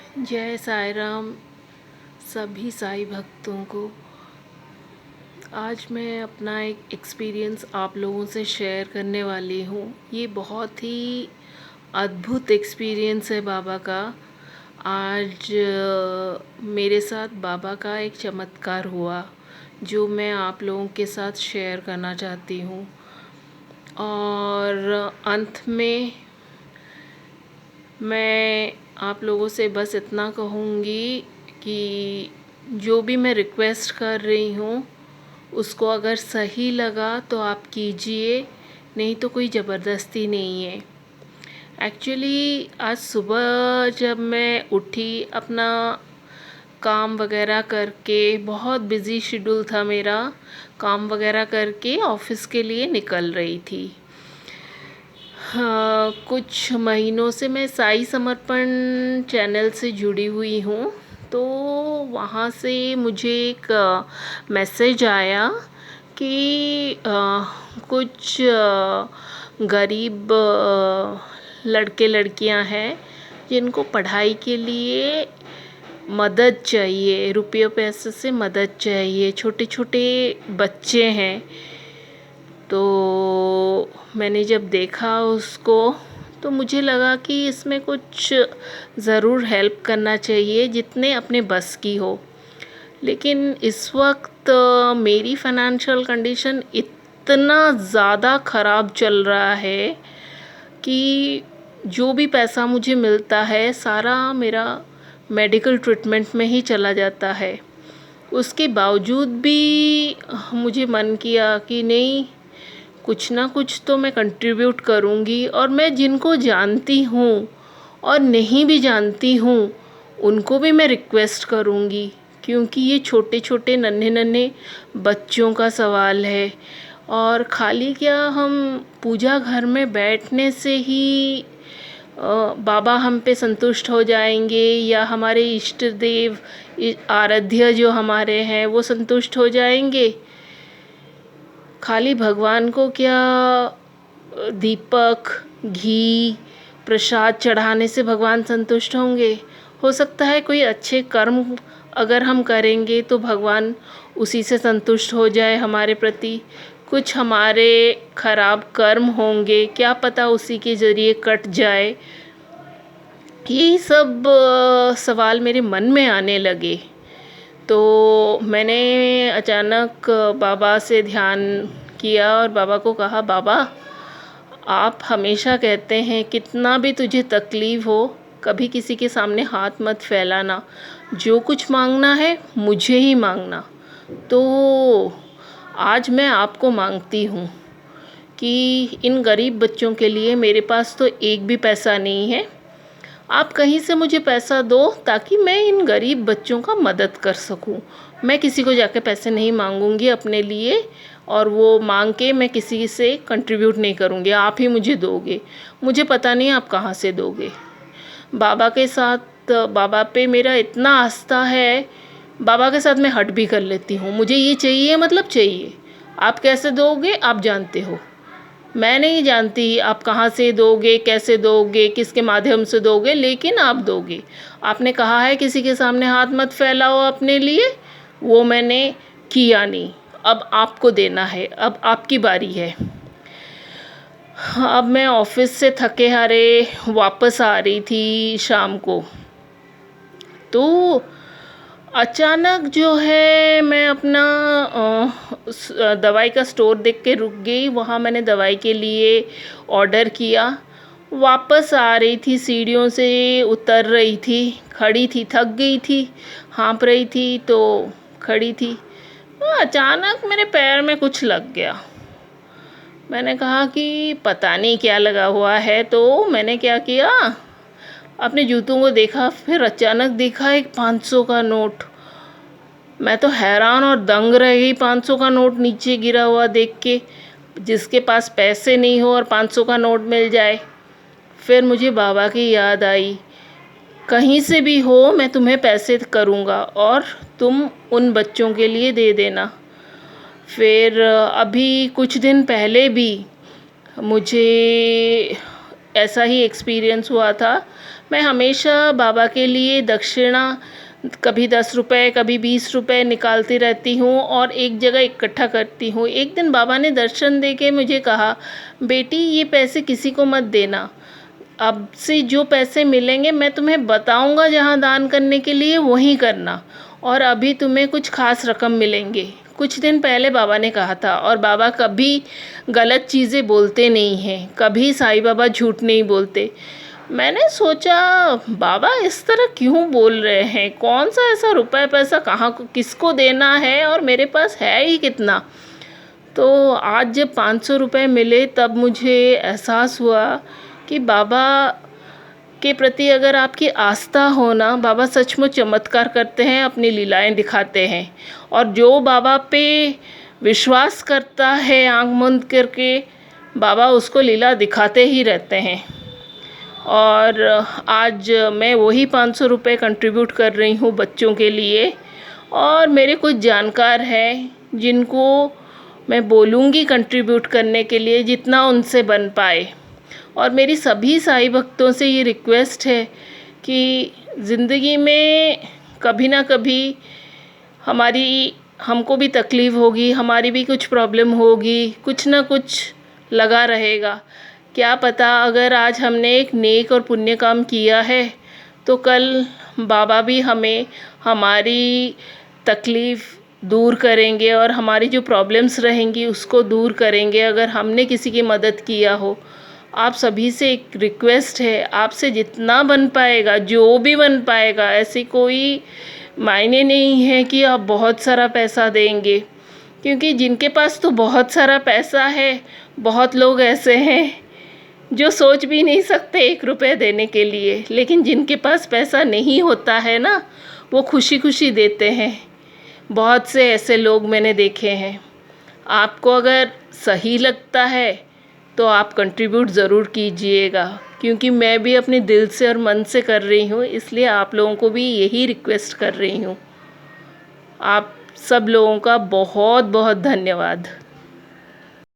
जय साई राम सभी साई भक्तों को। आज मैं अपना एक एक्सपीरियंस आप लोगों से शेयर करने वाली हूँ। ये बहुत ही अद्भुत एक्सपीरियंस है बाबा का। आज मेरे साथ बाबा का एक चमत्कार हुआ जो मैं आप लोगों के साथ शेयर करना चाहती हूँ। और अंत में मैं आप लोगों से बस इतना कहूँगी कि जो भी मैं रिक्वेस्ट कर रही हूँ उसको अगर सही लगा तो आप कीजिए, नहीं तो कोई ज़बरदस्ती नहीं है। एक्चुअली आज सुबह जब मैं उठी, अपना काम वगैरह करके, बहुत बिज़ी शेड्यूल था मेरा, काम वगैरह करके ऑफिस के लिए निकल रही थी। हाँ, कुछ महीनों से मैं साई समर्पण चैनल से जुड़ी हुई हूँ, तो वहाँ से मुझे एक मैसेज आया कि कुछ गरीब लड़के लड़कियाँ हैं जिनको पढ़ाई के लिए मदद चाहिए, रुपये पैसे से मदद चाहिए, छोटे छोटे बच्चे हैं। तो मैंने जब देखा उसको तो मुझे लगा कि इसमें कुछ ज़रूर हेल्प करना चाहिए जितने अपने बस की हो। लेकिन इस वक्त मेरी फ़ाइनेंशियल कंडीशन इतना ज़्यादा ख़राब चल रहा है कि जो भी पैसा मुझे मिलता है सारा मेरा मेडिकल ट्रीटमेंट में ही चला जाता है। उसके बावजूद भी मुझे मन किया कि नहीं, कुछ ना कुछ तो मैं कंट्रीब्यूट करूँगी। और मैं जिनको जानती हूँ और नहीं भी जानती हूँ उनको भी मैं रिक्वेस्ट करूँगी, क्योंकि ये छोटे छोटे नन्हे नन्हे बच्चों का सवाल है। और खाली क्या हम पूजा घर में बैठने से ही बाबा हम पे संतुष्ट हो जाएंगे या हमारे इष्ट देव आराध्य जो हमारे हैं वो संतुष्ट हो जाएंगे? खाली भगवान को क्या दीपक, घी, प्रसाद चढ़ाने से भगवान संतुष्ट होंगे? हो सकता है कोई अच्छे कर्म अगर हम करेंगे तो भगवान उसी से संतुष्ट हो जाए हमारे प्रति। कुछ हमारे खराब कर्म होंगे, क्या पता उसी के ज़रिए कट जाए। यही सब सवाल मेरे मन में आने लगे। तो मैंने अचानक बाबा से ध्यान किया और बाबा को कहा, बाबा आप हमेशा कहते हैं कितना भी तुझे तकलीफ़ हो कभी किसी के सामने हाथ मत फैलाना, जो कुछ मांगना है मुझे ही मांगना। तो आज मैं आपको मांगती हूँ कि इन गरीब बच्चों के लिए मेरे पास तो एक भी पैसा नहीं है, आप कहीं से मुझे पैसा दो ताकि मैं इन गरीब बच्चों का मदद कर सकूं। मैं किसी को जाके पैसे नहीं मांगूंगी अपने लिए, और वो मांग के मैं किसी से कंट्रीब्यूट नहीं करूंगी, आप ही मुझे दोगे। मुझे पता नहीं आप कहाँ से दोगे। बाबा के साथ, बाबा पे मेरा इतना आस्था है, बाबा के साथ मैं हट भी कर लेती हूँ। मुझे ये चाहिए मतलब चाहिए। आप कैसे दोगे आप जानते हो, मैं नहीं जानती आप कहाँ से दोगे, कैसे दोगे, किसके माध्यम से दोगे, लेकिन आप दोगे। आपने कहा है किसी के सामने हाथ मत फैलाओ अपने लिए, वो मैंने किया नहीं। अब आपको देना है, अब आपकी बारी है। अब मैं ऑफिस से थके हारे वापस आ रही थी शाम को, तो अचानक जो है मैं अपना दवाई का स्टोर देख के रुक गई। वहाँ मैंने दवाई के लिए ऑर्डर किया। वापस आ रही थी, सीढ़ियों से उतर रही थी, खड़ी थी, थक गई थी, हाँफ रही थी तो खड़ी थी। अचानक मेरे पैर में कुछ लग गया। मैंने कहा कि पता नहीं क्या लगा हुआ है, तो मैंने क्या किया, अपने जूतों को देखा, फिर अचानक देखा एक 500 का नोट। मैं तो हैरान और दंग रह गई 500 का नोट नीचे गिरा हुआ देख के। जिसके पास पैसे नहीं हो और 500 का नोट मिल जाए। फिर मुझे बाबा की याद आई, कहीं से भी हो मैं तुम्हें पैसे करूँगा और तुम उन बच्चों के लिए दे देना। फिर अभी कुछ दिन पहले भी मुझे ऐसा ही एक्सपीरियंस हुआ था। मैं हमेशा बाबा के लिए दक्षिणा कभी 10 रुपए, कभी 20 रुपए निकालती रहती हूँ और एक जगह इकट्ठा करती हूँ। एक दिन बाबा ने दर्शन दे के मुझे कहा, बेटी ये पैसे किसी को मत देना। अब से जो पैसे मिलेंगे मैं तुम्हें बताऊंगा जहाँ दान करने के लिए वहीं करना, और अभी तुम्हें कुछ खास रकम मिलेंगे। कुछ दिन पहले बाबा ने कहा था, और बाबा कभी गलत चीज़ें बोलते नहीं हैं, कभी साईं बाबा झूठ नहीं बोलते। मैंने सोचा बाबा इस तरह क्यों बोल रहे हैं, कौन सा ऐसा रुपए पैसा कहाँ किसको देना है और मेरे पास है ही कितना। तो आज जब 500 रुपये मिले तब मुझे एहसास हुआ कि बाबा के प्रति अगर आपकी आस्था हो ना, बाबा सचमुच चमत्कार करते हैं, अपनी लीलाएं दिखाते हैं। और जो बाबा पे विश्वास करता है आंख बंद करके, बाबा उसको लीला दिखाते ही रहते हैं। और आज मैं वही 500 रुपये कंट्रीब्यूट कर रही हूँ बच्चों के लिए। और मेरे कुछ जानकार हैं जिनको मैं बोलूँगी कंट्रीब्यूट करने के लिए जितना उनसे बन पाए। और मेरी सभी साईं भक्तों से ये रिक्वेस्ट है कि ज़िंदगी में कभी ना कभी हमको भी तकलीफ़ होगी, हमारी भी कुछ प्रॉब्लम होगी, कुछ ना कुछ लगा रहेगा। क्या पता अगर आज हमने एक नेक और पुण्य काम किया है तो कल बाबा भी हमें हमारी तकलीफ़ दूर करेंगे और हमारी जो प्रॉब्लम्स रहेंगी उसको दूर करेंगे अगर हमने किसी की मदद किया हो। आप सभी से एक रिक्वेस्ट है, आपसे जितना बन पाएगा, जो भी बन पाएगा, ऐसी कोई मायने नहीं है कि आप बहुत सारा पैसा देंगे, क्योंकि जिनके पास तो बहुत सारा पैसा है, बहुत लोग ऐसे हैं जो सोच भी नहीं सकते 1 रुपये देने के लिए। लेकिन जिनके पास पैसा नहीं होता है ना, वो खुशी खुशी देते हैं। बहुत से ऐसे लोग मैंने देखे हैं। आपको अगर सही लगता है तो आप कंट्रीब्यूट ज़रूर कीजिएगा, क्योंकि मैं भी अपने दिल से और मन से कर रही हूँ, इसलिए आप लोगों को भी यही रिक्वेस्ट कर रही हूँ। आप सब लोगों का बहुत बहुत धन्यवाद।